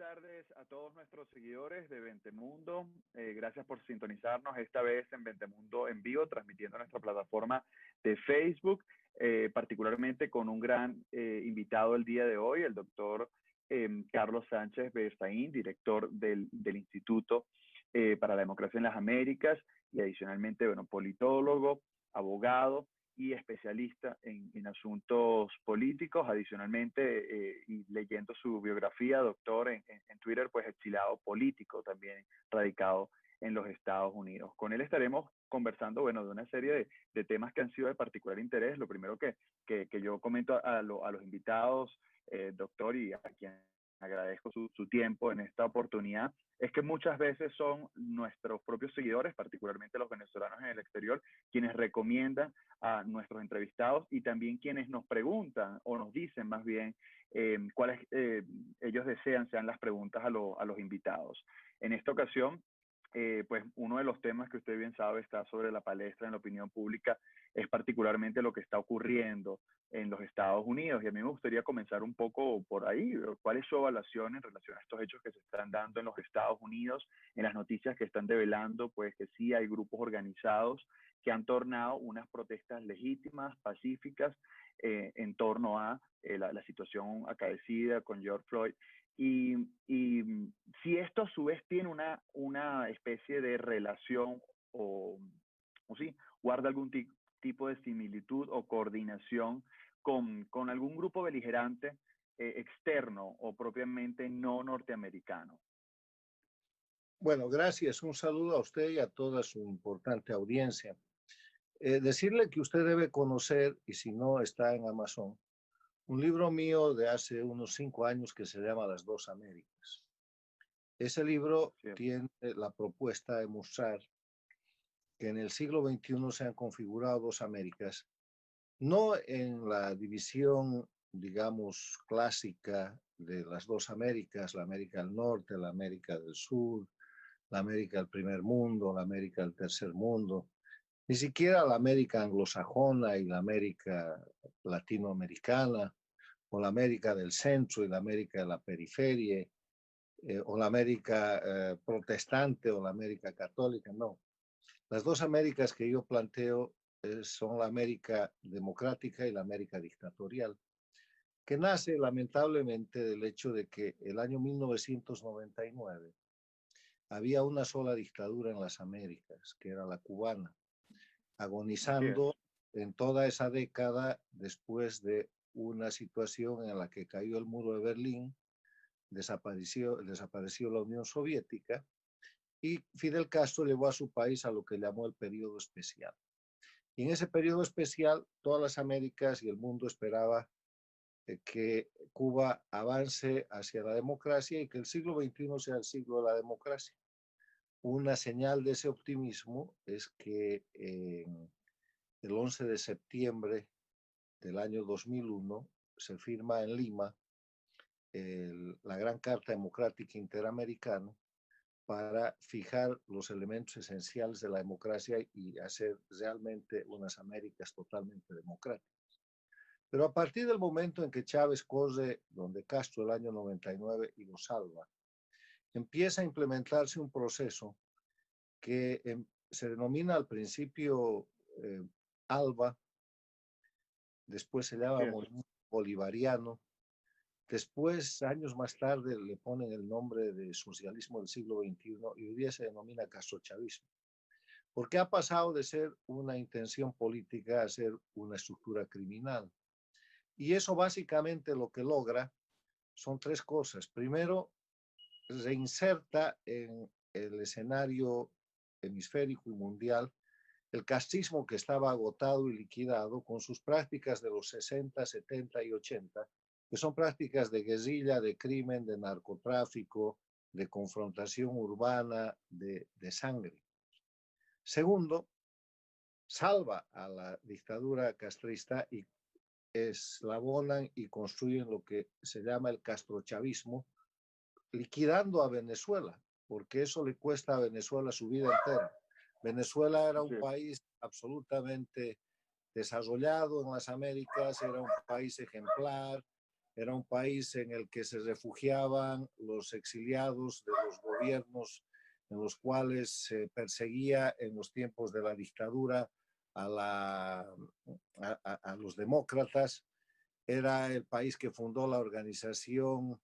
tardes a todos nuestros seguidores de Ventemundo. Gracias por sintonizarnos esta vez en Ventemundo en vivo, transmitiendo nuestra plataforma de Facebook, particularmente con un gran invitado el día de hoy, el doctor Carlos Sánchez Beristain, director del Instituto para la Democracia en las Américas, y adicionalmente, bueno, politólogo, abogado y especialista en asuntos políticos. Adicionalmente, y leyendo su biografía, doctor, en Twitter, pues exiliado político, también radicado en los Estados Unidos. Con él estaremos conversando, bueno, de una serie de temas que han sido de particular interés. Lo primero que yo comento a los invitados, doctor, y a quien agradezco su tiempo en esta oportunidad, es que muchas veces son nuestros propios seguidores, particularmente los venezolanos en el exterior, quienes recomiendan a nuestros entrevistados y también quienes nos preguntan o nos dicen más bien cuáles ellos desean sean las preguntas a los invitados. En esta ocasión, pues uno de los temas que usted bien sabe está sobre la palestra en la opinión pública, es particularmente lo que está ocurriendo en los Estados Unidos. Y a mí me gustaría comenzar un poco por ahí. ¿Cuál es su evaluación en relación a estos hechos que se están dando en los Estados Unidos, en las noticias que están develando, pues que sí hay grupos organizados que han tornado unas protestas legítimas, pacíficas, en torno a la situación acaecida con George Floyd? Y si esto a su vez tiene una especie de relación o sí, guarda algún tipo de similitud o coordinación con algún grupo beligerante externo o propiamente no norteamericano. Bueno, gracias. Un saludo a usted y a toda su importante audiencia. Decirle que usted debe conocer, y si no está en Amazon, un libro mío de hace unos 5 años que se llama Las Dos Américas. Ese libro tiene la propuesta de mostrar que en el siglo XXI se han configurado dos Américas, no en la división, digamos, clásica de las dos Américas, la América del Norte, la América del Sur, la América del Primer Mundo, la América del Tercer Mundo, ni siquiera la América anglosajona y la América latinoamericana, o la América del centro y la América de la periferia, o la América protestante o la América católica, no. Las dos Américas que yo planteo son la América democrática y la América dictatorial, que nace lamentablemente del hecho de que el año 1999 había una sola dictadura en las Américas, que era la cubana, agonizando en toda esa década después de una situación en la que cayó el muro de Berlín, desapareció la Unión Soviética y Fidel Castro llevó a su país a lo que llamó el periodo especial. Y en ese periodo especial, todas las Américas y el mundo esperaba que Cuba avance hacia la democracia y que el siglo XXI sea el siglo de la democracia. Una señal de ese optimismo es que el 11 de septiembre del año 2001 se firma en Lima la Gran Carta Democrática Interamericana para fijar los elementos esenciales de la democracia y hacer realmente unas Américas totalmente democráticas. Pero a partir del momento en que Chávez corre donde Castro el año 99 y lo salva, empieza a implementarse un proceso que se denomina al principio ALBA, después se llama Movimiento Bolivariano, después, años más tarde, le ponen el nombre de socialismo del siglo XXI y hoy día se denomina castrochavismo, porque ha pasado de ser una intención política a ser una estructura criminal. Y eso básicamente lo que logra son tres cosas. Primero, reinserta en el escenario hemisférico y mundial el castrismo que estaba agotado y liquidado con sus prácticas de los 60, 70 y 80, que son prácticas de guerrilla, de crimen, de narcotráfico, de confrontación urbana, de sangre. Segundo, salva a la dictadura castrista y eslabonan y construyen lo que se llama el castrochavismo, liquidando a Venezuela, porque eso le cuesta a Venezuela su vida entera. Venezuela era un país absolutamente desarrollado en las Américas, era un país ejemplar, era un país en el que se refugiaban los exiliados de los gobiernos en los cuales se perseguía en los tiempos de la dictadura a los demócratas. Era el país que fundó la Organización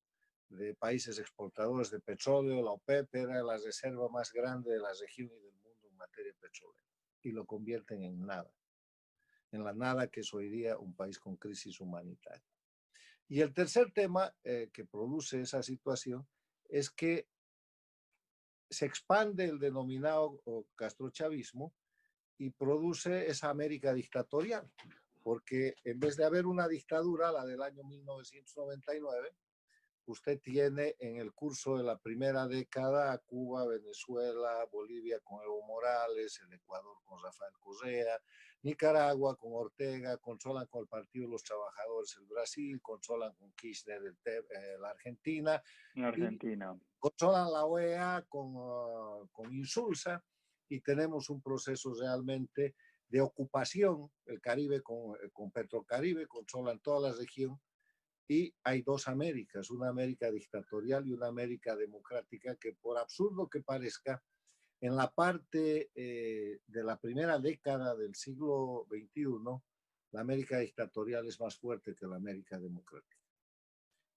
de Países Exportadores de Petróleo, la OPEP, era la reserva más grande de la región y del mundo en materia petrolera. Y lo convierten en la nada que es hoy día un país con crisis humanitaria. Y el tercer tema que produce esa situación es que se expande el denominado castrochavismo y produce esa América dictatorial, porque en vez de haber una dictadura, la del año 1999, usted tiene en el curso de la primera década a Cuba, Venezuela, Bolivia con Evo Morales, el Ecuador con Rafael Correa, Nicaragua con Ortega, controlan con el Partido de los Trabajadores el Brasil, controlan con Kirchner la Argentina, y controlan la OEA con Insulza, y tenemos un proceso realmente de ocupación, el Caribe con Petrocaribe, controlan toda la región. Y hay dos Américas, una América dictatorial y una América democrática que, por absurdo que parezca, en la parte de la primera década del siglo XXI, la América dictatorial es más fuerte que la América democrática.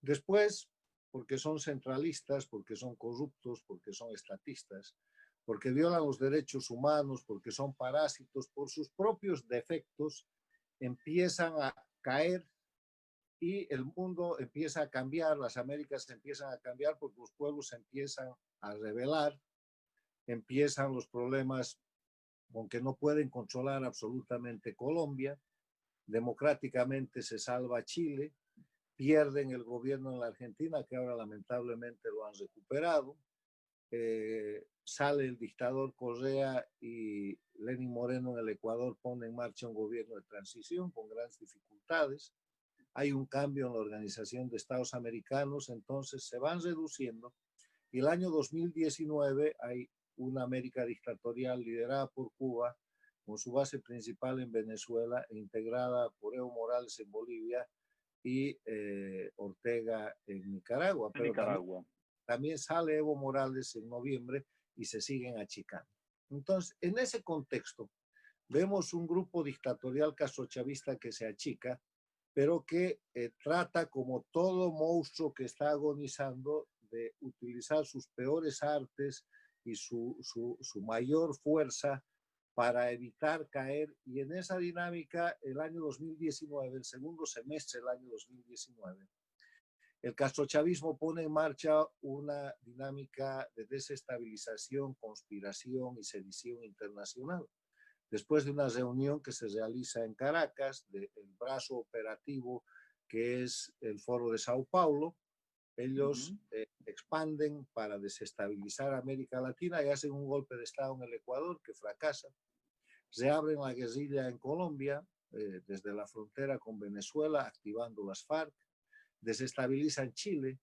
Después, porque son centralistas, porque son corruptos, porque son estatistas, porque violan los derechos humanos, porque son parásitos, por sus propios defectos, empiezan a caer y el mundo empieza a cambiar, las Américas empiezan a cambiar porque los pueblos empiezan a rebelar, empiezan los problemas con que no pueden controlar absolutamente Colombia, democráticamente se salva Chile, pierden el gobierno en la Argentina, que ahora lamentablemente lo han recuperado, sale el dictador Correa y Lenín Moreno en el Ecuador pone en marcha un gobierno de transición con grandes dificultades. Hay un cambio en la Organización de Estados Americanos, entonces se van reduciendo. Y el año 2019 hay una América dictatorial liderada por Cuba, con su base principal en Venezuela e integrada por Evo Morales en Bolivia y Ortega en Nicaragua. Pero también sale Evo Morales en noviembre y se siguen achicando. Entonces, en ese contexto, vemos un grupo dictatorial castrochavista que se achica, pero que trata, como todo monstruo que está agonizando, de utilizar sus peores artes y su mayor fuerza para evitar caer. Y en esa dinámica, el año 2019, el segundo semestre del año 2019, el castrochavismo pone en marcha una dinámica de desestabilización, conspiración y sedición internacional. Después de una reunión que se realiza en Caracas, del brazo operativo que es el Foro de Sao Paulo, ellos expanden para desestabilizar América Latina y hacen un golpe de Estado en el Ecuador que fracasa. Reabren la guerrilla en Colombia, desde la frontera con Venezuela, activando las FARC. Desestabilizan Chile,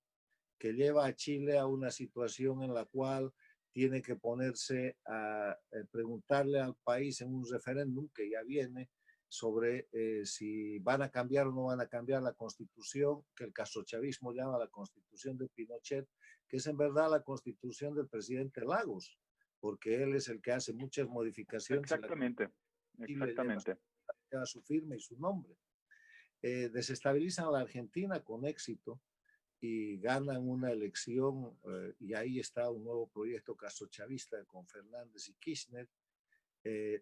que lleva a Chile a una situación en la cual tiene que ponerse a preguntarle al país en un referéndum que ya viene sobre si van a cambiar o no van a cambiar la constitución, que el castrochavismo llama la constitución de Pinochet, que es en verdad la constitución del presidente Lagos, porque él es el que hace muchas modificaciones. Exactamente. Lleva su firma y su nombre. Desestabilizan a la Argentina con éxito y ganan una elección, y ahí está un nuevo proyecto castrochavista con Fernández y Kirchner.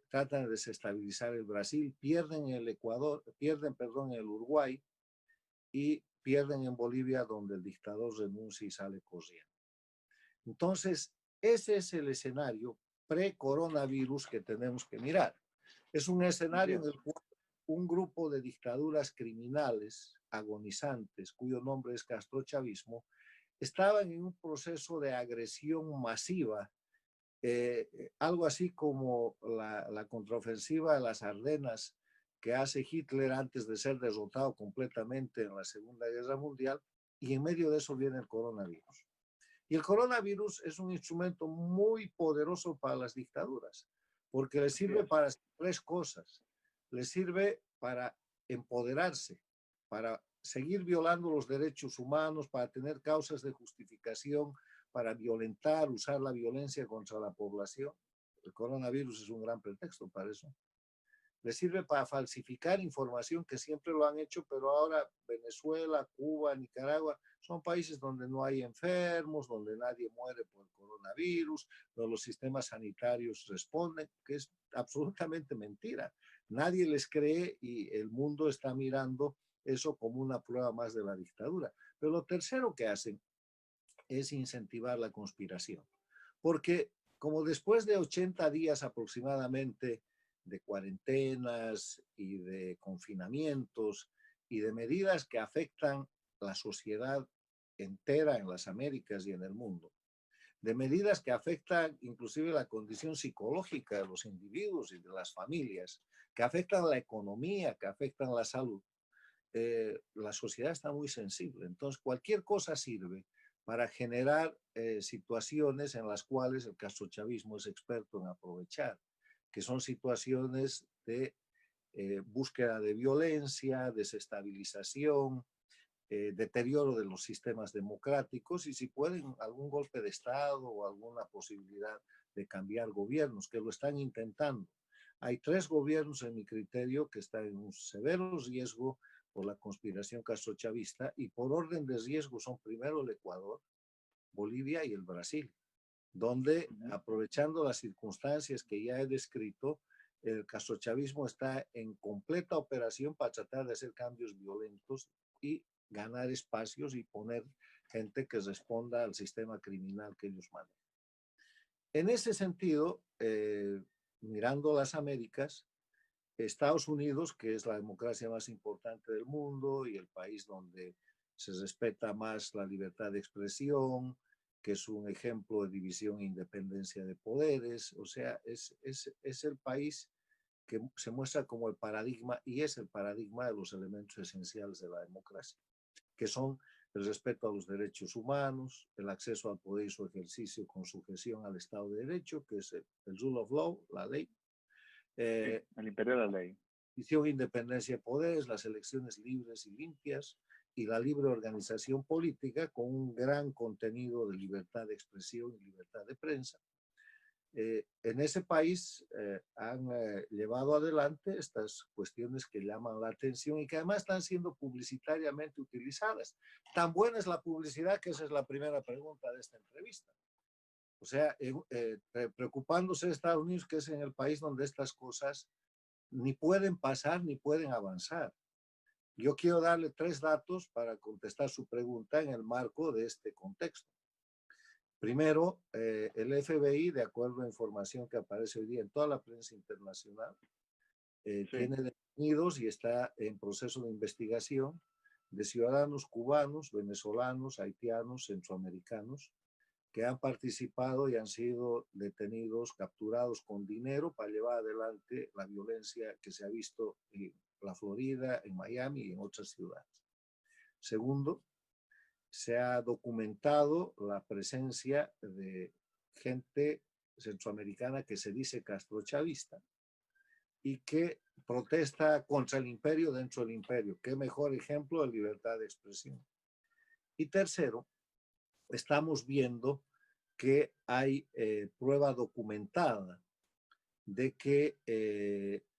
Tratan de desestabilizar el Brasil, pierden el Ecuador, pierden el Uruguay y pierden en Bolivia, donde el dictador renuncia y sale corriendo. Entonces, ese es el escenario pre-coronavirus que tenemos que mirar. Es un escenario en el cual un grupo de dictaduras criminales agonizantes, cuyo nombre es castrochavismo, estaban en un proceso de agresión masiva, algo así como la contraofensiva de las Ardenas que hace Hitler antes de ser derrotado completamente en la Segunda Guerra Mundial, y en medio de eso viene el coronavirus. Y el coronavirus es un instrumento muy poderoso para las dictaduras, porque le sirve para tres cosas. Le sirve para empoderarse, para seguir violando los derechos humanos, para tener causas de justificación, para violentar, usar la violencia contra la población. El coronavirus es un gran pretexto para eso. Le sirve para falsificar información, que siempre lo han hecho, pero ahora Venezuela, Cuba, Nicaragua son países donde no hay enfermos, donde nadie muere por el coronavirus, donde los sistemas sanitarios responden, que es absolutamente mentira. Nadie les cree y el mundo está mirando eso como una prueba más de la dictadura. Pero lo tercero que hacen es incentivar la conspiración, porque como después de 80 días aproximadamente de cuarentenas y de confinamientos y de medidas que afectan la sociedad entera en las Américas y en el mundo, de medidas que afectan inclusive la condición psicológica de los individuos y de las familias, que afectan la economía, que afectan la salud, la sociedad está muy sensible. Entonces, cualquier cosa sirve para generar situaciones en las cuales el castrochavismo es experto en aprovechar, que son situaciones de búsqueda de violencia, desestabilización, deterioro de los sistemas democráticos y, si pueden, algún golpe de Estado o alguna posibilidad de cambiar gobiernos, que lo están intentando. Hay 3 gobiernos, en mi criterio, que están en un severo riesgo por la conspiración castrochavista, y por orden de riesgo son primero el Ecuador, Bolivia y el Brasil, donde, aprovechando las circunstancias que ya he descrito, el castrochavismo está en completa operación para tratar de hacer cambios violentos y ganar espacios y poner gente que responda al sistema criminal que ellos manejan. En ese sentido, mirando las Américas, Estados Unidos, que es la democracia más importante del mundo y el país donde se respeta más la libertad de expresión, que es un ejemplo de división e independencia de poderes, o sea, es el país que se muestra como el paradigma, y es el paradigma de los elementos esenciales de la democracia, que son el respeto a los derechos humanos, el acceso al poder y su ejercicio con sujeción al Estado de Derecho, que es el rule of law, la ley, Sí, el imperio de la ley. Visión, independencia de poderes, las elecciones libres y limpias y la libre organización política con un gran contenido de libertad de expresión y libertad de prensa. En ese país han llevado adelante estas cuestiones que llaman la atención y que además están siendo publicitariamente utilizadas. Tan buena es la publicidad que esa es la primera pregunta de esta entrevista. O sea, preocupándose de Estados Unidos, que es en el país donde estas cosas ni pueden pasar ni pueden avanzar. Yo quiero darle 3 datos para contestar su pregunta en el marco de este contexto. Primero, el FBI, de acuerdo a información que aparece hoy día en toda la prensa internacional, Sí. tiene detenidos y está en proceso de investigación de ciudadanos cubanos, venezolanos, haitianos, centroamericanos, que han participado y han sido detenidos, capturados con dinero para llevar adelante la violencia que se ha visto en la Florida, en Miami y en otras ciudades. Segundo, se ha documentado la presencia de gente centroamericana que se dice castrochavista y que protesta contra el imperio dentro del imperio. Qué mejor ejemplo de libertad de expresión. Y tercero, estamos viendo que hay prueba documentada de que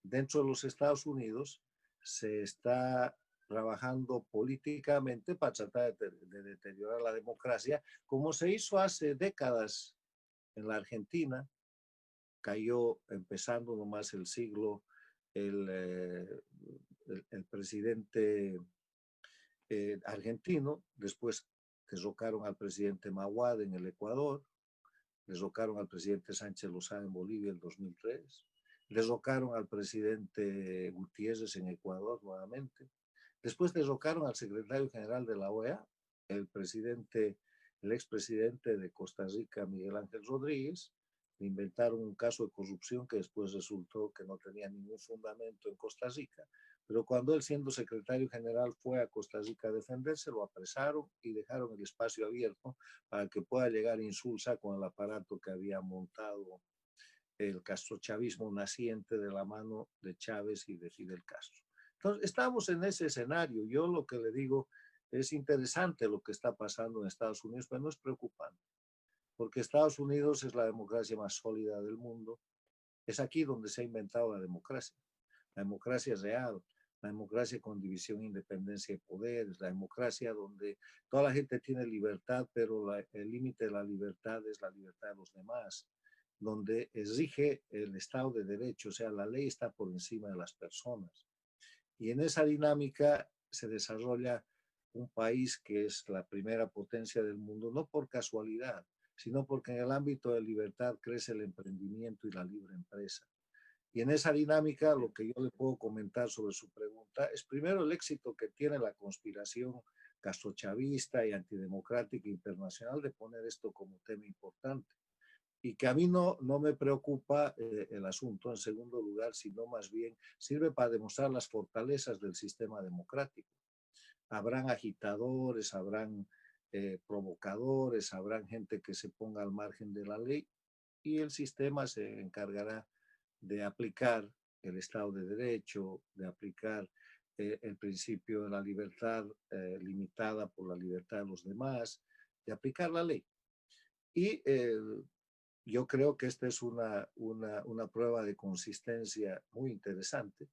dentro de los Estados Unidos se está trabajando políticamente para tratar de deteriorar la democracia, como se hizo hace décadas en la Argentina. Cayó, empezando nomás el siglo, el presidente argentino, después derrocaron al presidente Mahuad en el Ecuador, derrocaron al presidente Sánchez Lozano en Bolivia en 2003, derrocaron al presidente Gutiérrez en Ecuador nuevamente, después derrocaron al secretario general de la OEA, el expresidente de Costa Rica, Miguel Ángel Rodríguez. Inventaron un caso de corrupción que después resultó que no tenía ningún fundamento en Costa Rica, pero cuando él, siendo secretario general, fue a Costa Rica a defenderse, lo apresaron y dejaron el espacio abierto para que pueda llegar Insulza con el aparato que había montado el castrochavismo naciente de la mano de Chávez y de Fidel Castro. Entonces, estamos en ese escenario. Yo lo que le digo es interesante lo que está pasando en Estados Unidos, pero no es preocupante, porque Estados Unidos es la democracia más sólida del mundo. Es aquí donde se ha inventado la democracia real, la democracia con división e independencia de poderes, la democracia donde toda la gente tiene libertad, pero el límite de la libertad es la libertad de los demás, donde rige el Estado de Derecho, o sea, la ley está por encima de las personas. Y en esa dinámica se desarrolla un país que es la primera potencia del mundo, no por casualidad, sino porque en el ámbito de libertad crece el emprendimiento y la libre empresa. Y en esa dinámica, lo que yo le puedo comentar sobre su pregunta es primero el éxito que tiene la conspiración castrochavista y antidemocrática internacional de poner esto como tema importante. Y que a mí no me preocupa el asunto, en segundo lugar, sino más bien sirve para demostrar las fortalezas del sistema democrático. Habrán agitadores, habrán provocadores, habrán gente que se ponga al margen de la ley y el sistema se encargará de aplicar el Estado de Derecho, de aplicar el principio de la libertad limitada por la libertad de los demás, de aplicar la ley. Y yo creo que esta es una prueba de consistencia muy interesante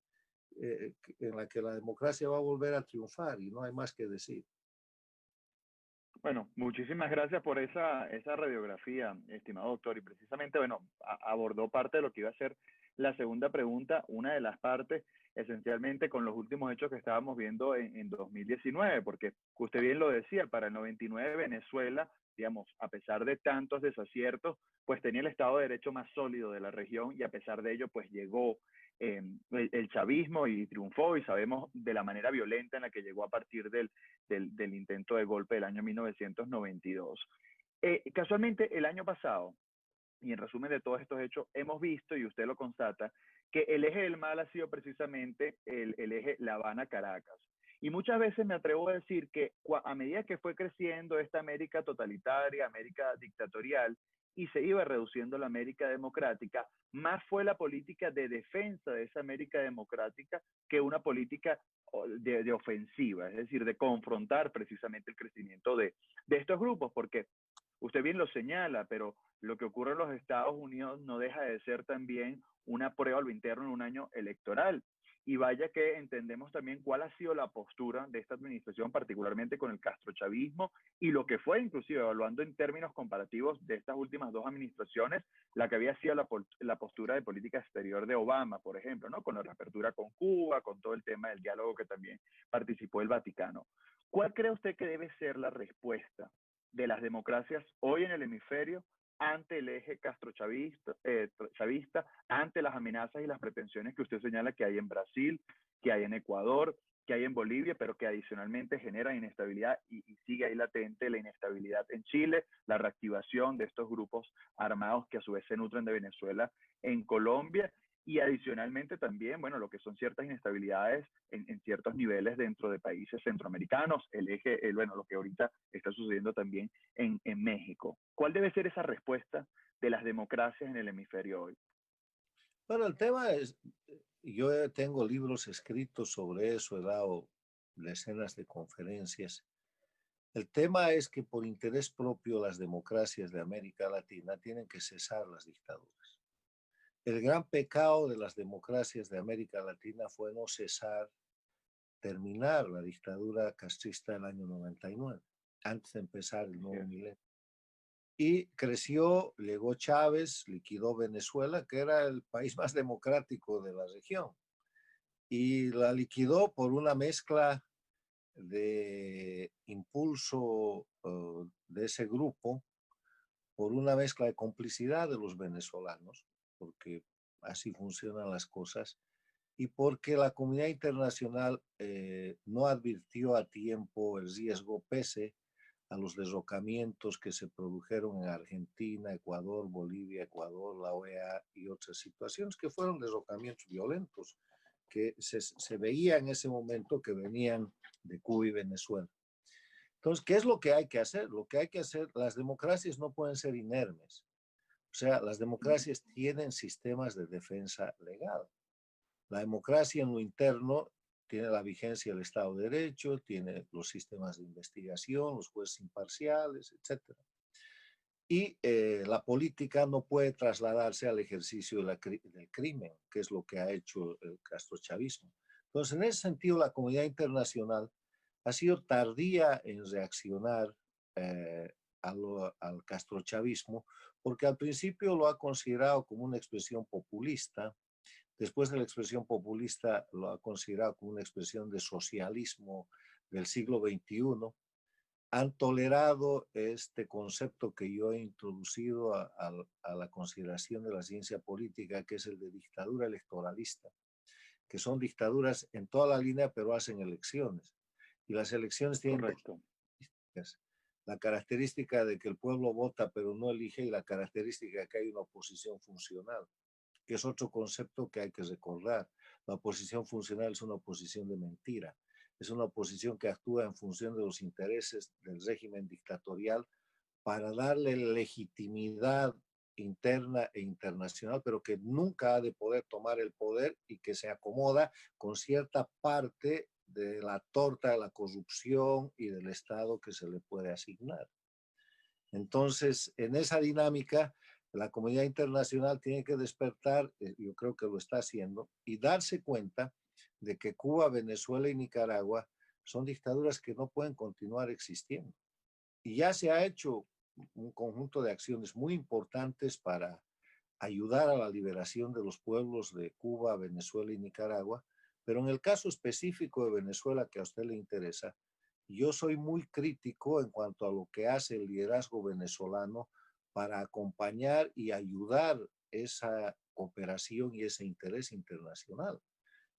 en la que la democracia va a volver a triunfar y no hay más que decir. Bueno, muchísimas gracias por esa radiografía, estimado doctor. Y precisamente, bueno, abordó parte de lo que iba a ser la segunda pregunta, una de las partes, esencialmente con los últimos hechos que estábamos viendo en 2019, porque usted bien lo decía, para el 99 Venezuela, digamos, a pesar de tantos desaciertos, pues tenía el Estado de Derecho más sólido de la región y a pesar de ello, pues llegó el chavismo y triunfó y sabemos de la manera violenta en la que llegó a partir del intento de golpe del año 1992. Casualmente, el año pasado, y en resumen de todos estos hechos, hemos visto, y usted lo constata, que el eje del mal ha sido precisamente el eje La Habana-Caracas. Y muchas veces me atrevo a decir que a medida que fue creciendo esta América totalitaria, América dictatorial, y se iba reduciendo la América democrática, más fue la política de defensa de esa América democrática que una política de ofensiva, es decir, de confrontar precisamente el crecimiento de estos grupos, porque usted bien lo señala, pero lo que ocurre en los Estados Unidos no deja de ser también una prueba a lo interno en un año electoral. Y vaya que entendemos también cuál ha sido la postura de esta administración, particularmente con el castrochavismo, y lo que fue inclusive evaluando en términos comparativos de estas últimas dos administraciones, la que había sido la postura de política exterior de Obama, por ejemplo, ¿no? Con la reapertura con Cuba, con todo el tema del diálogo que también participó el Vaticano. ¿Cuál cree usted que debe ser la respuesta de las democracias hoy en el hemisferio ante el eje castrochavista, chavista, ante las amenazas y las pretensiones que usted señala que hay en Brasil, que hay en Ecuador, que hay en Bolivia, pero que adicionalmente genera inestabilidad y sigue ahí latente la inestabilidad en Chile, la reactivación de estos grupos armados que a su vez se nutren de Venezuela en Colombia y adicionalmente también, bueno, lo que son ciertas inestabilidades en ciertos niveles dentro de países centroamericanos, bueno, lo que ahorita está sucediendo también en México. ¿Cuál debe ser esa respuesta de las democracias en el hemisferio hoy? Bueno, el tema es, yo tengo libros escritos sobre eso, he dado decenas de conferencias. El tema es que por interés propio las democracias de América Latina tienen que cesar las dictaduras. El gran pecado de las democracias de América Latina fue no cesar, terminar la dictadura castrista del año 99, antes de empezar el nuevo milenio. Y creció, llegó Chávez, liquidó Venezuela, que era el país más democrático de la región, y la liquidó por una mezcla de impulso de ese grupo, por una mezcla de complicidad de los venezolanos, porque así funcionan las cosas, y porque la comunidad internacional no advirtió a tiempo el riesgo pese a los derrocamientos que se produjeron en Argentina, Ecuador, Bolivia, Ecuador, la OEA y otras situaciones que fueron derrocamientos violentos que se veía en ese momento que venían de Cuba y Venezuela. Entonces, ¿qué es lo que hay que hacer? Lo que hay que hacer, las democracias no pueden ser inermes. O sea, las democracias tienen sistemas de defensa legal. La democracia en lo interno tiene la vigencia del Estado de Derecho, tiene los sistemas de investigación, los jueces imparciales, etcétera. Y la política no puede trasladarse al ejercicio del crimen, que es lo que ha hecho el castrochavismo. Entonces, en ese sentido, la comunidad internacional ha sido tardía en reaccionar eh, al castrochavismo, porque al principio lo ha considerado como una expresión populista, después de la expresión populista lo ha considerado como una expresión de socialismo del siglo XXI. Han tolerado este concepto que yo he introducido a la consideración de la ciencia política, que es el de dictadura electoralista, que son dictaduras en toda la línea, pero hacen elecciones. Y las elecciones tienen dos Correcto. características. La característica de que el pueblo vota pero no elige, y la característica de que hay una oposición funcional, que es otro concepto que hay que recordar. La oposición funcional es una oposición de mentira. Es una oposición que actúa en función de los intereses del régimen dictatorial para darle legitimidad interna e internacional, pero que nunca ha de poder tomar el poder y que se acomoda con cierta parte de la torta de la corrupción y del Estado que se le puede asignar. Entonces, en esa dinámica, la comunidad internacional tiene que despertar, yo creo que lo está haciendo, y darse cuenta de que Cuba, Venezuela y Nicaragua son dictaduras que no pueden continuar existiendo. Y ya se ha hecho un conjunto de acciones muy importantes para ayudar a la liberación de los pueblos de Cuba, Venezuela y Nicaragua, pero en el caso específico de Venezuela que a usted le interesa, yo soy muy crítico en cuanto a lo que hace el liderazgo venezolano para acompañar y ayudar esa cooperación y ese interés internacional.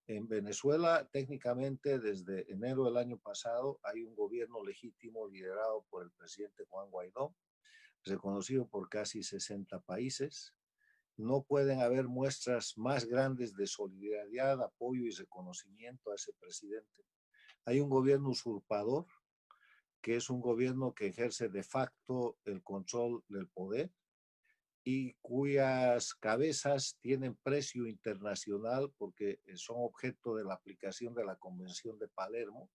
En Venezuela, técnicamente, desde enero del año pasado, hay un gobierno legítimo liderado por el presidente Juan Guaidó, reconocido por casi 60 países. No pueden haber muestras más grandes de solidaridad, apoyo y reconocimiento a ese presidente. Hay un gobierno usurpador, que es un gobierno que ejerce de facto el control del poder y cuyas cabezas tienen precio internacional porque son objeto de la aplicación de la Convención de Palermo,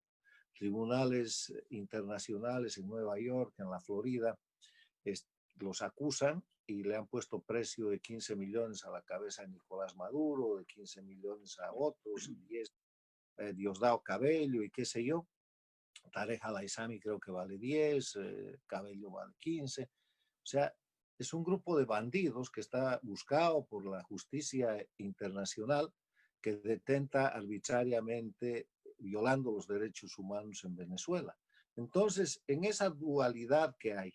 tribunales internacionales en Nueva York, en la Florida, los acusan y le han puesto precio de 15 millones a la cabeza de Nicolás Maduro, de 15 millones a otros, 10 Diosdado Cabello y qué sé yo. Tarek Al-Aissami creo que vale 10, Cabello vale 15. O sea, es un grupo de bandidos que está buscado por la justicia internacional que detenta arbitrariamente violando los derechos humanos en Venezuela. Entonces, en esa dualidad que hay,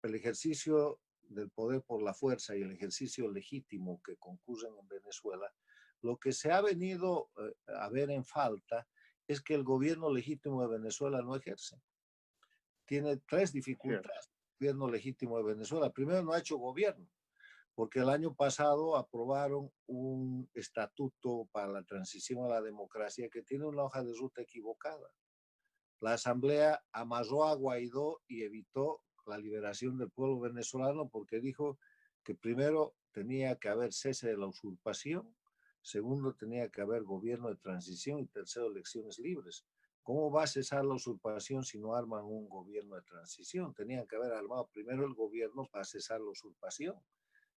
el ejercicio del poder por la fuerza y el ejercicio legítimo que concurren en Venezuela, lo que se ha venido a ver en falta es que el gobierno legítimo de Venezuela no ejerce. Tiene tres dificultades el gobierno legítimo de Venezuela. Primero, no ha hecho gobierno, porque el año pasado aprobaron un estatuto para la transición a la democracia que tiene una hoja de ruta equivocada. La Asamblea amarró a Guaidó y evitó la liberación del pueblo venezolano porque dijo que primero tenía que haber cese de la usurpación, segundo tenía que haber gobierno de transición y tercero elecciones libres. ¿Cómo va a cesar la usurpación si no arman un gobierno de transición? Tenían que haber armado primero el gobierno para cesar la usurpación.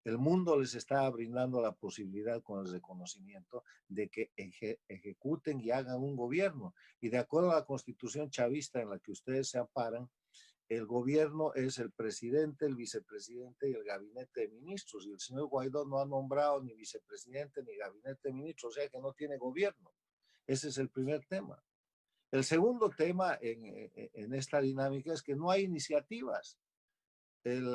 El mundo les está brindando la posibilidad con el reconocimiento de que ejecuten y hagan un gobierno. Y de acuerdo a la constitución chavista en la que ustedes se amparan, el gobierno es el presidente, el vicepresidente y el gabinete de ministros. Y el señor Guaidó no ha nombrado ni vicepresidente ni gabinete de ministros, o sea que no tiene gobierno. Ese es el primer tema. El segundo tema en esta dinámica es que no hay iniciativas. El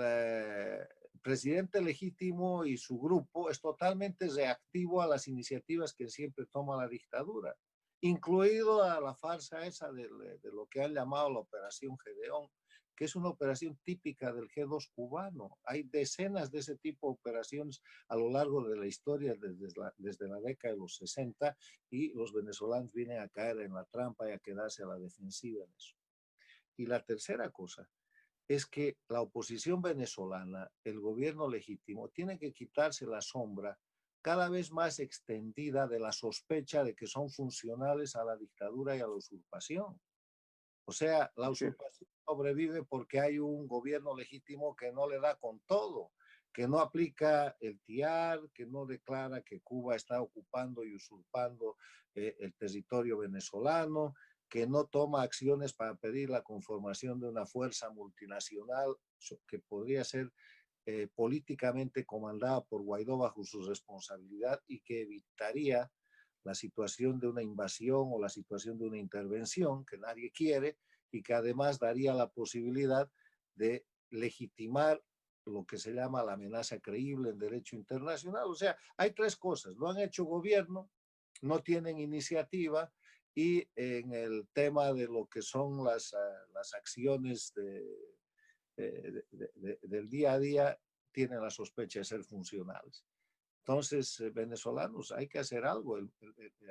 presidente legítimo y su grupo es totalmente reactivo a las iniciativas que siempre toma la dictadura, incluido a la farsa esa de lo que han llamado la Operación Gedeón, que es una operación típica del G2 cubano. Hay decenas de ese tipo de operaciones a lo largo de la historia desde la década de los 60 y los venezolanos vienen a caer en la trampa y a quedarse a la defensiva en eso. Y la tercera cosa es que la oposición venezolana, el gobierno legítimo, tiene que quitarse la sombra cada vez más extendida de la sospecha de que son funcionales a la dictadura y a la usurpación. O sea, la Así es. usurpación sobrevive porque hay un gobierno legítimo que no le da con todo, que no aplica el TIAR, que no declara que Cuba está ocupando y usurpando el territorio venezolano, que no toma acciones para pedir la conformación de una fuerza multinacional que podría ser políticamente comandada por Guaidó bajo su responsabilidad y que evitaría la situación de una invasión o la situación de una intervención que nadie quiere y que además daría la posibilidad de legitimar lo que se llama la amenaza creíble en derecho internacional. O sea, hay tres cosas. No han hecho gobierno, no tienen iniciativa y en el tema de lo que son las acciones del día a día tienen la sospecha de ser funcionales. Entonces, venezolanos, hay que hacer algo.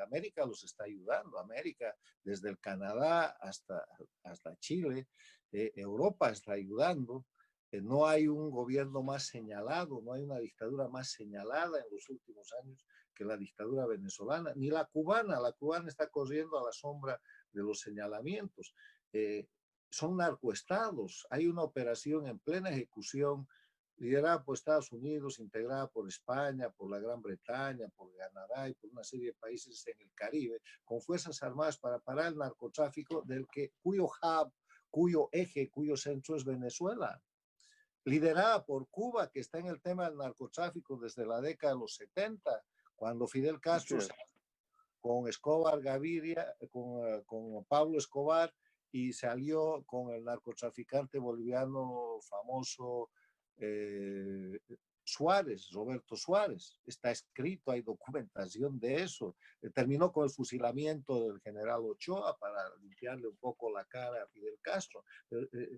América los está ayudando. América, desde el Canadá hasta Chile, Europa está ayudando. No hay un gobierno más señalado, no hay una dictadura más señalada en los últimos años que la dictadura venezolana, ni la cubana. La cubana está corriendo a la sombra de los señalamientos. Son narcoestados. Hay una operación en plena ejecución liderada por Estados Unidos, integrada por España, por la Gran Bretaña, por Canadá y por una serie de países en el Caribe, con fuerzas armadas para parar el narcotráfico cuyo hub, cuyo eje, cuyo centro es Venezuela. Liderada por Cuba, que está en el tema del narcotráfico desde la década de los 70, cuando Fidel Castro con Escobar Gaviria, con Pablo Escobar, y salió con el narcotraficante boliviano famoso Suárez, Roberto Suárez. Está escrito, hay documentación de eso. Terminó con el fusilamiento del general Ochoa para limpiarle un poco la cara a Fidel Castro.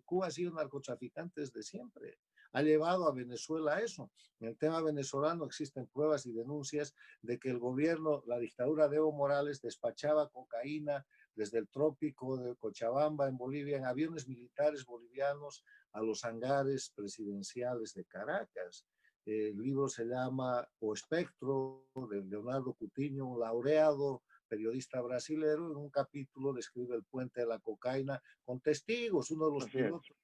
Cuba ha sido narcotraficante desde siempre. Ha llevado a Venezuela a eso. En el tema venezolano existen pruebas y denuncias de que el gobierno, la dictadura de Evo Morales, despachaba cocaína desde el trópico de Cochabamba en Bolivia en aviones militares bolivianos a los hangares presidenciales de Caracas. El libro se llama O Espectro, de Leonardo Coutinho, un laureado periodista brasilero. En un capítulo describe el puente de la cocaína con testigos. Uno de los pilotos,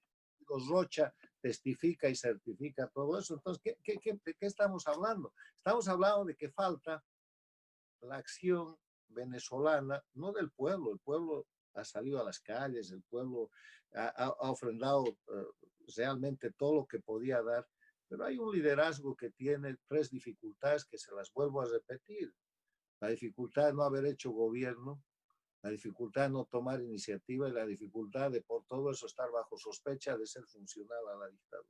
Rocha, testifica y certifica todo eso. Entonces, ¿de qué estamos hablando? Estamos hablando de que falta la acción venezolana, no del pueblo. El pueblo ha salido a las calles, el pueblo ha ofrendado realmente todo lo que podía dar, pero hay un liderazgo que tiene tres dificultades que se las vuelvo a repetir. La dificultad de no haber hecho gobierno, la dificultad de no tomar iniciativa y la dificultad de por todo eso estar bajo sospecha de ser funcional a la dictadura.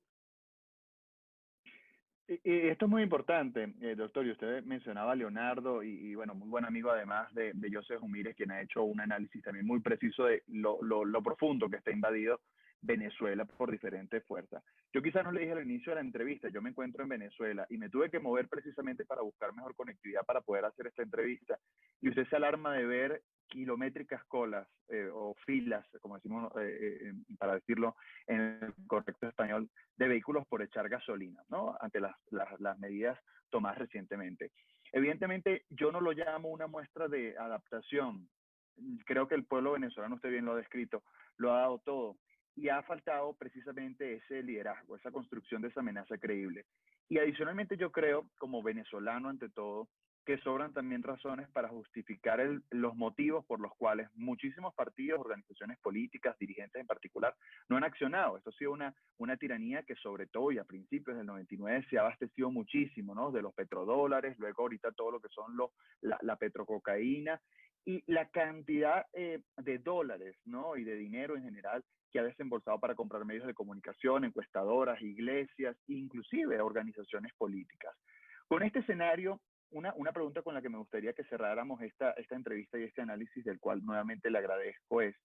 Y esto es muy importante, doctor, y usted mencionaba a Leonardo y, bueno, muy buen amigo además de José Humírez, quien ha hecho un análisis también muy preciso de lo profundo que está invadido Venezuela por diferentes fuerzas. Yo quizás no le dije al inicio de la entrevista, yo me encuentro en Venezuela y me tuve que mover precisamente para buscar mejor conectividad para poder hacer esta entrevista. Y usted se alarma de ver kilométricas colas o filas, como decimos, para decirlo en el correcto español, de vehículos por echar gasolina, ¿no? Ante las medidas tomadas recientemente. Evidentemente, yo no lo llamo una muestra de adaptación. Creo que el pueblo venezolano, usted bien lo ha descrito, lo ha dado todo. Y ha faltado precisamente ese liderazgo, esa construcción de esa amenaza creíble. Y adicionalmente yo creo, como venezolano ante todo, que sobran también razones para justificar los motivos por los cuales muchísimos partidos, organizaciones políticas, dirigentes en particular, no han accionado. Esto ha sido una tiranía que sobre todo y a principios del 99 se ha abastecido muchísimo, ¿no? De los petrodólares, luego ahorita todo lo que son la petrococaína y la cantidad de dólares, ¿no? Y de dinero en general que ha desembolsado para comprar medios de comunicación, encuestadoras, iglesias, inclusive organizaciones políticas. Con este escenario, una pregunta con la que me gustaría que cerráramos esta entrevista y este análisis, del cual nuevamente le agradezco, es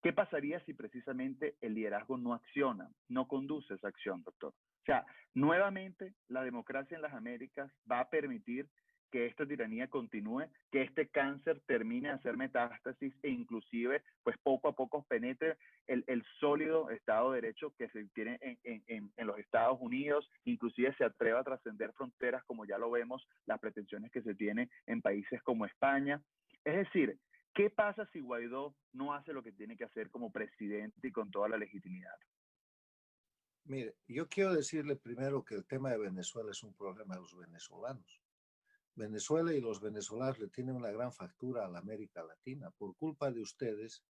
¿qué pasaría si precisamente el liderazgo no acciona, no conduce esa acción, doctor? O sea, nuevamente la democracia en las Américas va a permitir que esta tiranía continúe, que este cáncer termine de hacer metástasis e inclusive pues poco a poco penetre el sólido Estado de Derecho que se tiene en los Estados Unidos, inclusive se atreva a trascender fronteras como ya lo vemos, las pretensiones que se tienen en países como España. Es decir, ¿qué pasa si Guaidó no hace lo que tiene que hacer como presidente y con toda la legitimidad? Mire, yo quiero decirle primero que el tema de Venezuela es un problema de los venezolanos. Venezuela y los venezolanos le tienen una gran factura a la América Latina. Por culpa de ustedes,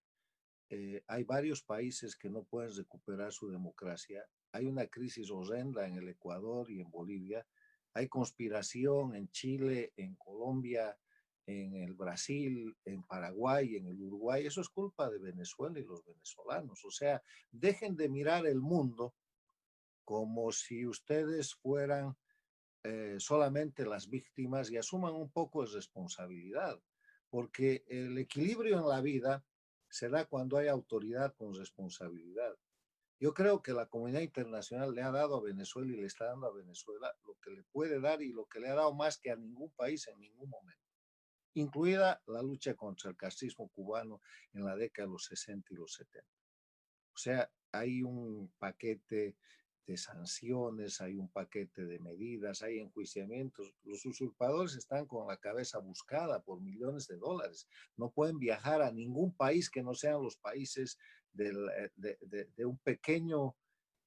hay varios países que no pueden recuperar su democracia. Hay una crisis horrenda en el Ecuador y en Bolivia. Hay conspiración en Chile, en Colombia, en el Brasil, en Paraguay, en el Uruguay. Eso es culpa de Venezuela y los venezolanos. O sea, dejen de mirar el mundo como si ustedes fueran solamente las víctimas y asuman un poco de responsabilidad, porque el equilibrio en la vida se da cuando hay autoridad con responsabilidad. Yo creo que la comunidad internacional le ha dado a Venezuela y le está dando a Venezuela lo que le puede dar y lo que le ha dado más que a ningún país en ningún momento, incluida la lucha contra el castrismo cubano en la década de los 60 y los 70. O sea, hay un paquete de sanciones, hay un paquete de medidas, hay enjuiciamientos. Los usurpadores están con la cabeza buscada por millones de dólares. No pueden viajar a ningún país que no sean los países de un pequeño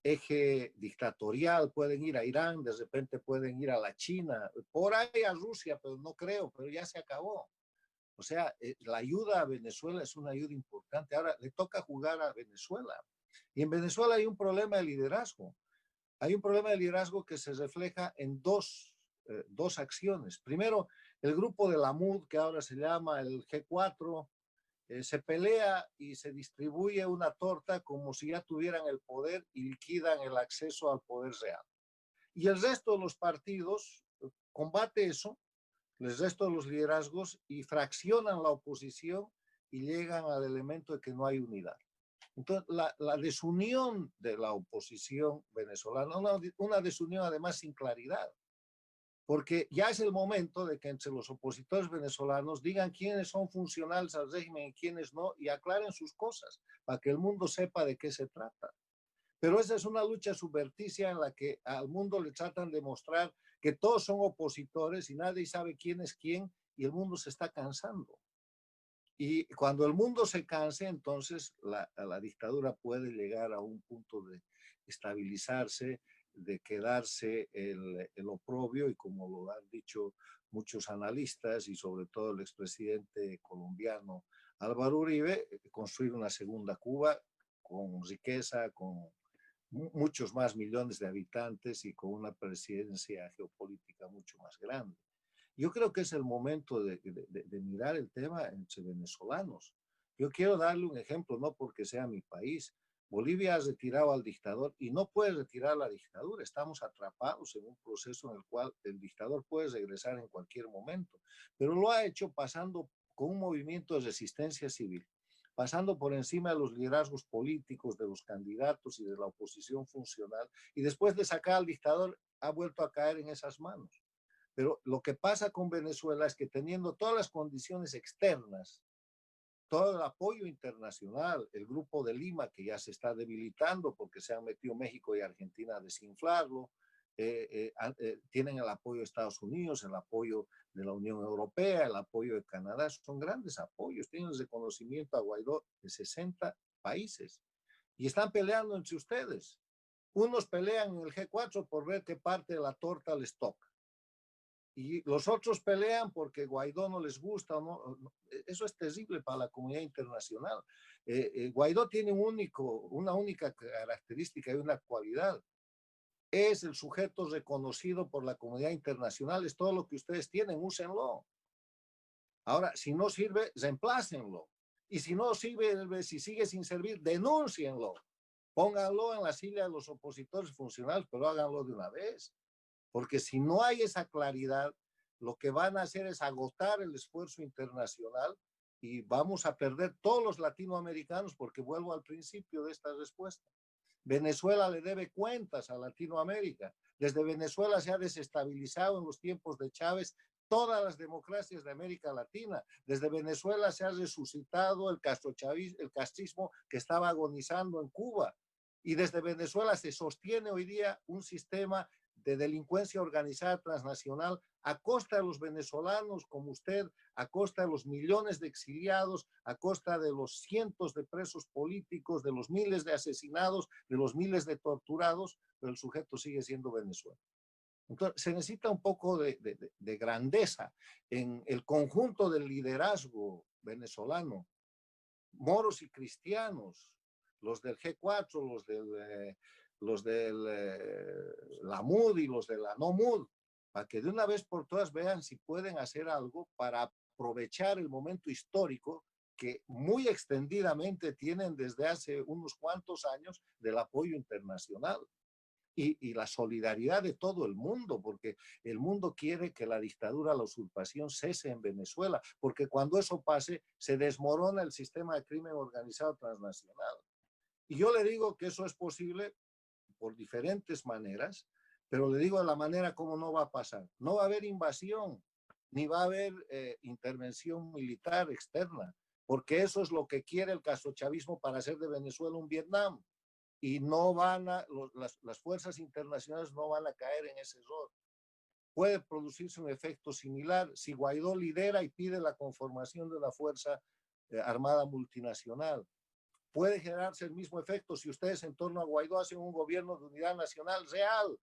eje dictatorial. Pueden ir a Irán, de repente pueden ir a la China, por ahí a Rusia, pero no creo, pero ya se acabó. O sea, la ayuda a Venezuela es una ayuda importante. Ahora le toca jugar a Venezuela. Y en Venezuela hay un problema de liderazgo. Hay un problema de liderazgo que se refleja en dos acciones. Primero, el grupo de la MUD, que ahora se llama el G4, se pelea y se distribuye una torta como si ya tuvieran el poder y liquidan el acceso al poder real. Y el resto de los partidos combate eso, el resto de los liderazgos, y fraccionan la oposición y llegan al elemento de que no hay unidad. Entonces, la desunión de la oposición venezolana, una desunión además sin claridad, porque ya es el momento de que entre los opositores venezolanos digan quiénes son funcionales al régimen y quiénes no, y aclaren sus cosas, para que el mundo sepa de qué se trata. Pero esa es una lucha subverticia en la que al mundo le tratan de mostrar que todos son opositores y nadie sabe quién es quién, y el mundo se está cansando. Y cuando el mundo se canse, entonces la dictadura puede llegar a un punto de estabilizarse, de quedarse el oprobio, y como lo han dicho muchos analistas y sobre todo el expresidente colombiano Álvaro Uribe, construir una segunda Cuba con riqueza, con muchos más millones de habitantes y con una presidencia geopolítica mucho más grande. Yo creo que es el momento de mirar el tema entre venezolanos. Yo quiero darle un ejemplo, no porque sea mi país. Bolivia ha retirado al dictador y no puede retirar la dictadura. Estamos atrapados en un proceso en el cual el dictador puede regresar en cualquier momento, pero lo ha hecho pasando con un movimiento de resistencia civil, pasando por encima de los liderazgos políticos, de los candidatos y de la oposición funcional, y después de sacar al dictador ha vuelto a caer en esas manos. Pero lo que pasa con Venezuela es que teniendo todas las condiciones externas, todo el apoyo internacional, el Grupo de Lima, que ya se está debilitando porque se han metido México y Argentina a desinflarlo, tienen el apoyo de Estados Unidos, el apoyo de la Unión Europea, el apoyo de Canadá, son grandes apoyos, tienen el reconocimiento a Guaidó de 60 países y están peleando entre ustedes. Unos pelean en el G4 por ver qué parte de la torta les toca, y los otros pelean porque Guaidó no les gusta. No, eso es terrible para la comunidad internacional. Guaidó tiene una única característica y una cualidad. Es el sujeto reconocido por la comunidad internacional. Es todo lo que ustedes tienen, úsenlo. Ahora, si no sirve, reemplácenlo. Y si no sirve, si sigue sin servir, denúncienlo. Pónganlo en la silla de los opositores funcionales, pero háganlo de una vez. Porque si no hay esa claridad, lo que van a hacer es agotar el esfuerzo internacional y vamos a perder todos los latinoamericanos, porque vuelvo al principio de esta respuesta. Venezuela le debe cuentas a Latinoamérica. Desde Venezuela se ha desestabilizado en los tiempos de Chávez todas las democracias de América Latina. Desde Venezuela se ha resucitado el castrismo que estaba agonizando en Cuba. Y desde Venezuela se sostiene hoy día un sistema de delincuencia organizada transnacional a costa de los venezolanos como usted, a costa de los millones de exiliados, a costa de los cientos de presos políticos, de los miles de asesinados, de los miles de torturados, pero el sujeto sigue siendo Venezuela. Entonces, se necesita un poco de grandeza en el conjunto del liderazgo venezolano, moros y cristianos, los del G4, los del la MUD y los de la no MUD, para que de una vez por todas vean si pueden hacer algo para aprovechar el momento histórico que muy extendidamente tienen desde hace unos cuantos años del apoyo internacional. Y la solidaridad de todo el mundo, porque el mundo quiere que la dictadura, la usurpación cese en Venezuela, porque cuando eso pase, se desmorona el sistema de crimen organizado transnacional. Y yo le digo que eso es posible por diferentes maneras, pero le digo de la manera como no va a pasar. No va a haber invasión, ni va a haber intervención militar externa, porque eso es lo que quiere el castrochavismo para hacer de Venezuela un Vietnam. Y no van a, las fuerzas internacionales no van a caer en ese error. Puede producirse un efecto similar si Guaidó lidera y pide la conformación de la Fuerza Armada Multinacional. Puede generarse el mismo efecto si ustedes en torno a Guaidó hacen un gobierno de unidad nacional real,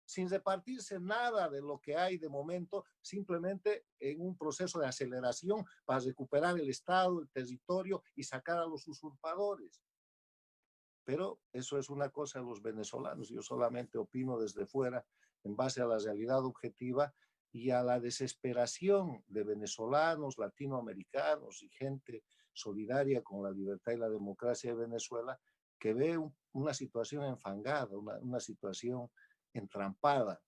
sin repartirse nada de lo que hay de momento, simplemente en un proceso de aceleración para recuperar el Estado, el territorio y sacar a los usurpadores. Pero eso es una cosa de los venezolanos. Yo solamente opino desde fuera en base a la realidad objetiva y a la desesperación de venezolanos, latinoamericanos y gente solidaria con la libertad y la democracia de Venezuela que ve una situación enfangada, una situación entrampada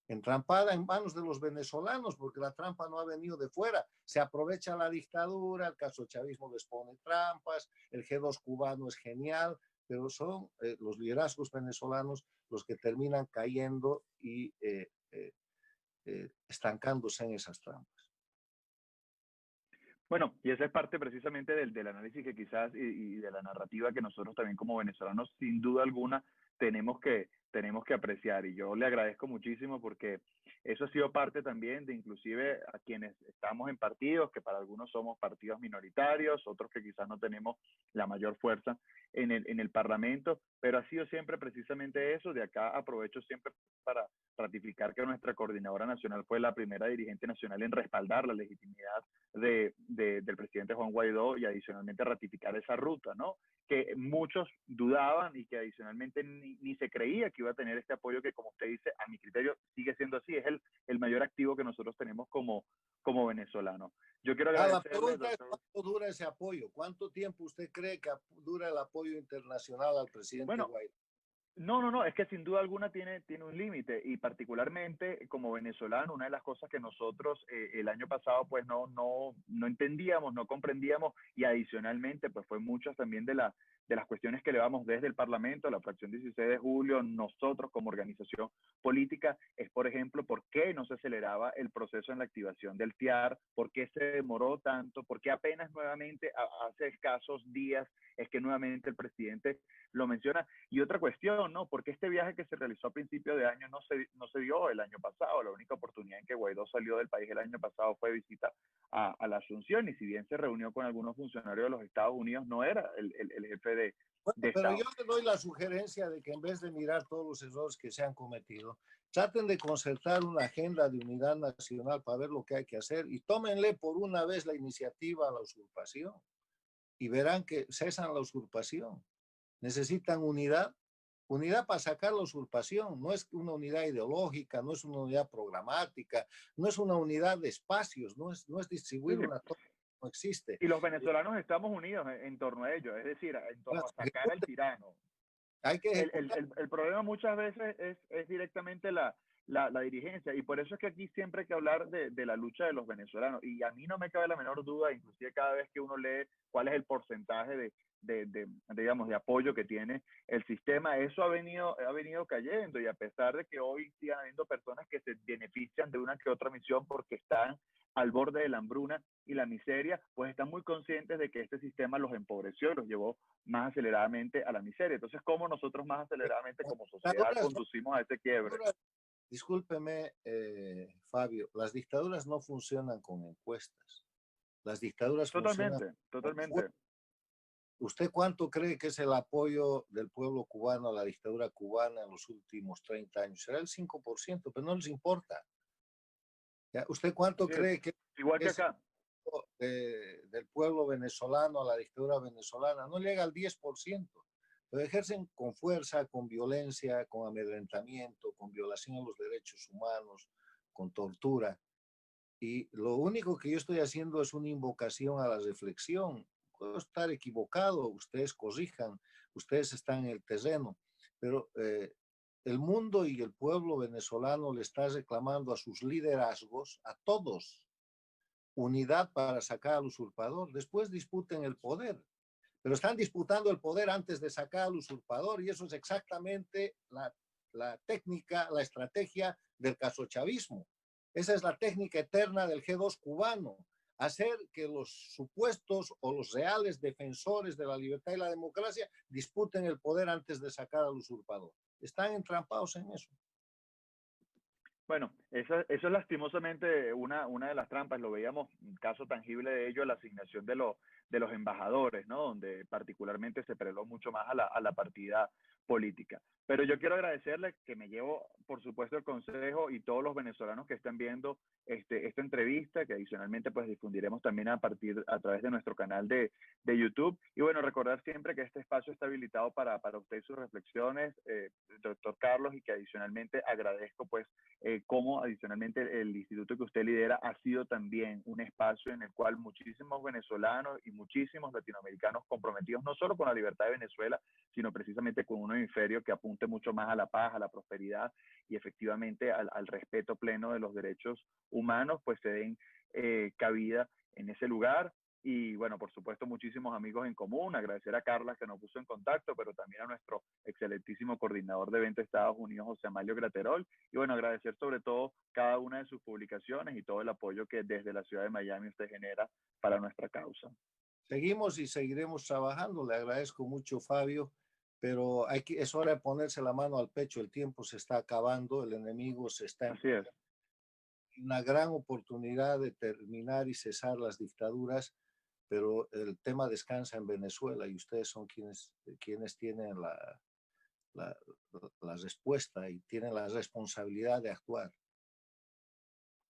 en manos de los venezolanos, porque la trampa no ha venido de fuera. Se aprovecha la dictadura, el castrochavismo les pone trampas, el G2 cubano es genial, pero son los liderazgos venezolanos los que terminan cayendo y estancándose en esas trampas. Bueno, y esa es parte precisamente del análisis que quizás y de la narrativa que nosotros también como venezolanos sin duda alguna tenemos que apreciar. Y yo le agradezco muchísimo porque eso ha sido parte también de inclusive a quienes estamos en partidos, que para algunos somos partidos minoritarios, otros que quizás no tenemos la mayor fuerza en el Parlamento, pero ha sido siempre precisamente eso. De acá aprovecho siempre para ratificar que nuestra coordinadora nacional fue la primera dirigente nacional en respaldar la legitimidad del presidente Juan Guaidó y adicionalmente ratificar esa ruta, ¿no? Que muchos dudaban y que adicionalmente ni se creía que iba a tener este apoyo que, como usted dice, a mi criterio sigue siendo así, es el mayor activo que nosotros tenemos como venezolanos. Yo quiero agradecerle, la pregunta doctor. es cuánto dura ese apoyo, cuánto tiempo usted cree que dura el apoyo internacional al presidente Guaidó. No, es que sin duda alguna tiene un límite y particularmente como venezolano, una de las cosas que nosotros el año pasado pues no entendíamos, no comprendíamos y adicionalmente pues fue muchas también de las cuestiones que elevamos desde el Parlamento, la fracción 16 de julio, nosotros como organización política, es por ejemplo, por qué no se aceleraba el proceso en la activación del TIAR, por qué se demoró tanto, por qué apenas nuevamente hace escasos días es que nuevamente el presidente lo menciona. Y otra cuestión, ¿no? Porque este viaje que se realizó a principio de año no se dio el año pasado. La única oportunidad en que Guaidó salió del país el año pasado fue visita a la Asunción, y si bien se reunió con algunos funcionarios de los Estados Unidos, no era el jefe de pero Estado. yo le doy la sugerencia de que en vez de mirar todos los errores que se han cometido, traten de concertar una agenda de unidad nacional para ver lo que hay que hacer y tómenle por una vez la iniciativa a la usurpación y verán que cesan la usurpación. Necesitan unidad para sacar la usurpación. No es una unidad ideológica, no es una unidad programática, no es una unidad de espacios, no es distribuir una toma, no existe. Y los venezolanos estamos unidos en torno a ello, es decir, en torno a sacar al tirano. Hay que el problema muchas veces es directamente la la dirigencia. Y por eso es que aquí siempre hay que hablar de la lucha de los venezolanos. Y a mí no me cabe la menor duda, inclusive cada vez que uno lee cuál es el porcentaje digamos, de apoyo que tiene el sistema, eso ha venido cayendo. Y a pesar de que hoy sigan habiendo personas que se benefician de una que otra misión porque están al borde de la hambruna y la miseria, pues están muy conscientes de que este sistema los empobreció y los llevó más aceleradamente a la miseria. Entonces, ¿cómo nosotros más aceleradamente como sociedad Dictaduras no, conducimos a ese quiebre? discúlpeme, Fabio, las dictaduras no funcionan con encuestas. Las dictaduras funcionan Totalmente, con fuerza. totalmente. ¿Usted cuánto cree que es el apoyo del pueblo cubano a la dictadura cubana en los últimos 30 años? Será el 5%, pero no les importa. ¿Ya? ¿Usted cuánto Así es. cree que Igual que es acá. del pueblo venezolano a la dictadura venezolana? No llega al 10%. Lo ejercen con fuerza, con violencia, con amedrentamiento, con violación a los derechos humanos, con tortura. Y lo único que yo estoy haciendo es una invocación a la reflexión. Puedo estar equivocado, ustedes corrijan, ustedes están en el terreno, pero el mundo y el pueblo venezolano le está reclamando a sus liderazgos, a todos, unidad para sacar al usurpador. Después disputen el poder, pero están disputando el poder antes de sacar al usurpador y eso es exactamente la técnica, la estrategia del casochavismo. Esa es la técnica eterna del G2 cubano, hacer que los supuestos o los reales defensores de la libertad y la democracia disputen el poder antes de sacar al usurpador. Están entrampados en eso. Bueno, eso es lastimosamente una de las trampas. Lo veíamos, un caso tangible de ello, la asignación de los embajadores, ¿no? Donde particularmente se preló mucho más a la partida política. Pero yo quiero agradecerle que me llevo, por supuesto, el consejo y todos los venezolanos que estén viendo esta entrevista, que adicionalmente pues difundiremos también a través de nuestro canal de YouTube. Y bueno, recordar siempre que este espacio está habilitado para usted y sus reflexiones, doctor Carlos, y que adicionalmente agradezco pues cómo adicionalmente el instituto que usted lidera ha sido también un espacio en el cual muchísimos venezolanos y muchísimos latinoamericanos comprometidos no solo con la libertad de Venezuela, sino precisamente con un hemisferio que apunte mucho más a la paz, a la prosperidad y efectivamente al respeto pleno de los derechos humanos, pues se den cabida en ese lugar. Y bueno, por supuesto, muchísimos amigos en común. Agradecer a Carla que nos puso en contacto, pero también a nuestro excelentísimo coordinador de eventos de Estados Unidos, José Amalio Graterol. Y bueno, agradecer sobre todo cada una de sus publicaciones y todo el apoyo que desde la ciudad de Miami usted genera para nuestra causa. Seguimos y seguiremos trabajando. Le agradezco mucho, Fabio, pero es hora de ponerse la mano al pecho. El tiempo se está acabando, el enemigo se está Así es. una gran oportunidad de terminar y cesar las dictaduras, pero el tema descansa en Venezuela y ustedes son quienes tienen la, la respuesta y tienen la responsabilidad de actuar.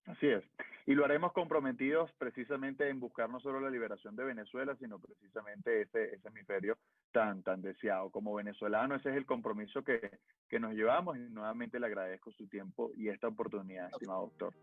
Así es. Y lo haremos comprometidos precisamente en buscar no solo la liberación de Venezuela, sino precisamente ese hemisferio tan deseado. Como venezolano, ese es el compromiso que nos llevamos y nuevamente le agradezco su tiempo y esta oportunidad, estimado doctor.